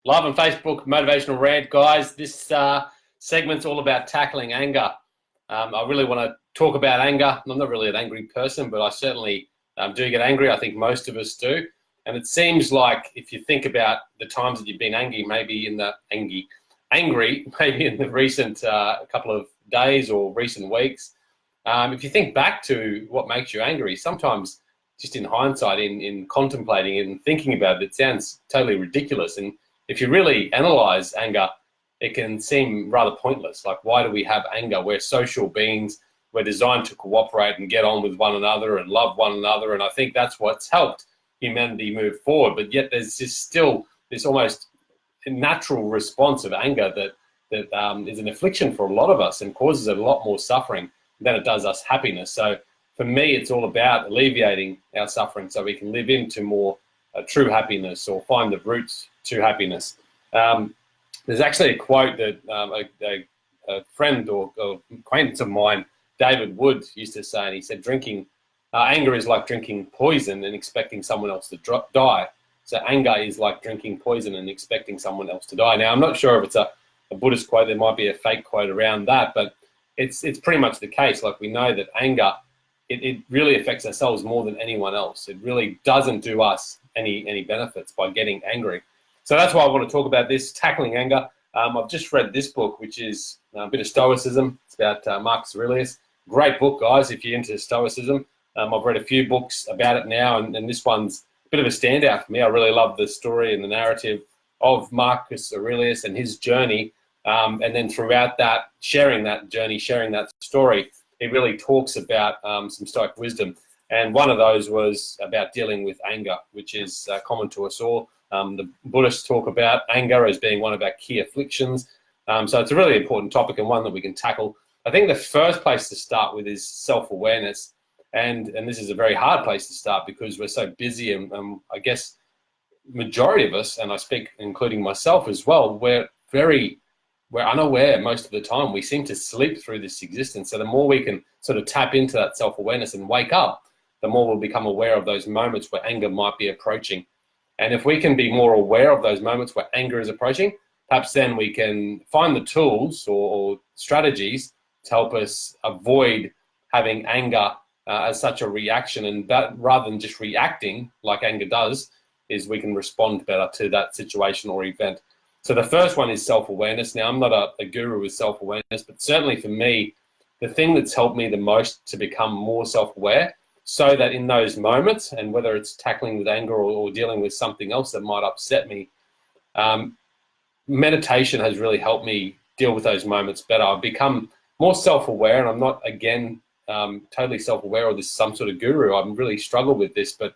Live on Facebook, Motivational Rant, guys. This segment's all about tackling anger. I really want to talk about anger. I'm not really an angry person, but I certainly do get angry. I think most of us do. And it seems like if you think about the times that you've been angry, maybe in the recent couple of days or recent weeks, if you think back to what makes you angry, sometimes just in hindsight, in contemplating it and thinking about it, it sounds totally ridiculous. And if you really analyze anger, it can seem rather pointless. Like, why do we have anger? We're social beings. We're designed to cooperate and get on with one another and love one another. And I think that's what's helped humanity move forward. But yet there's still this almost natural response of anger that is an affliction for a lot of us and causes a lot more suffering than it does us happiness. So for me, it's all about alleviating our suffering so we can live into more true happiness or find the roots to happiness. There's actually a quote that a friend or acquaintance of mine, David Wood, used to say, and he said, anger is like drinking poison and expecting someone else to die. So anger is like drinking poison and expecting someone else to die. Now, I'm not sure if it's a Buddhist quote. There might be a fake quote around that, but it's pretty much the case. Like, we know that anger, it really affects ourselves more than anyone else. It really doesn't do us any benefits by getting angry. So that's why I want to talk about this, tackling anger. I've just read this book, which is a bit of Stoicism. It's about Marcus Aurelius. Great book, guys, if you're into Stoicism. I've read a few books about it now, and this one's a bit of a standout for me. I really love the story and the narrative of Marcus Aurelius and his journey. And then throughout that, sharing that journey, sharing that story, he really talks about some Stoic wisdom. And one of those was about dealing with anger, which is common to us all. The Buddhists talk about anger as being one of our key afflictions. So it's a really important topic and one that we can tackle. I think the first place to start with is self-awareness. And this is a very hard place to start because we're so busy, and I guess majority of us, and I speak including myself as well, we're unaware most of the time. We seem to sleep through this existence. So the more we can sort of tap into that self-awareness and wake up, the more we'll become aware of those moments where anger might be approaching. And if we can be more aware of those moments where anger is approaching, perhaps then we can find the tools or strategies to help us avoid having anger as such a reaction. And that, rather than just reacting like anger does, is we can respond better to that situation or event. So the first one is self-awareness. Now, I'm not a guru with self-awareness, but certainly for me, the thing that's helped me the most to become more self-aware, so that in those moments, and whether it's tackling with anger or dealing with something else that might upset me, meditation has really helped me deal with those moments better. I've become more self-aware, and I'm not, again, totally self-aware or this some sort of guru. I've really struggled with this, but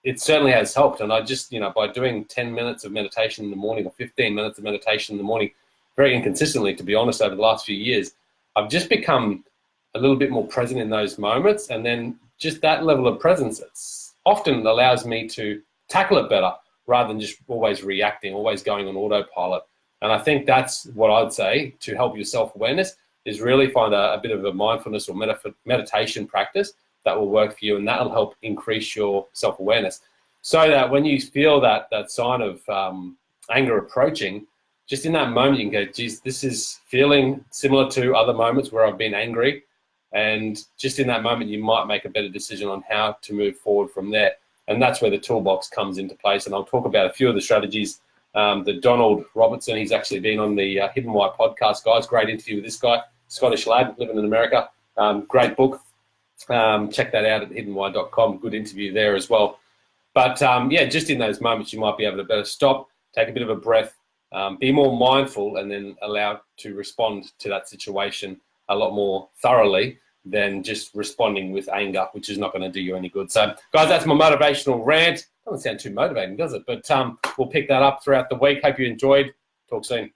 it certainly has helped. And I just, by doing 10 minutes of meditation in the morning or 15 minutes of meditation in the morning, very inconsistently, to be honest, over the last few years, I've just become a little bit more present in those moments. And then just that level of presence often allows me to tackle it better rather than just always reacting, always going on autopilot. And I think that's what I'd say to help your self-awareness is really find a bit of a mindfulness or meditation practice that will work for you, and that'll help increase your self-awareness so that when you feel that sign of anger approaching, just in that moment you can go, geez, this is feeling similar to other moments where I've been angry. And just in that moment, you might make a better decision on how to move forward from there. And that's where the toolbox comes into place. And I'll talk about a few of the strategies that Donald Robertson, he's actually been on the Hidden Why podcast, guys. Great interview with this guy, Scottish lad living in America. Great book. Check that out at hiddenwhy.com. Good interview there as well. But just in those moments, you might be able to better stop, take a bit of a breath, be more mindful, and then allow to respond to that situation a lot more thoroughly than just responding with anger, which is not going to do you any good. So, guys, that's my motivational rant. Doesn't sound too motivating, does it? But we'll pick that up throughout the week. Hope you enjoyed. Talk soon.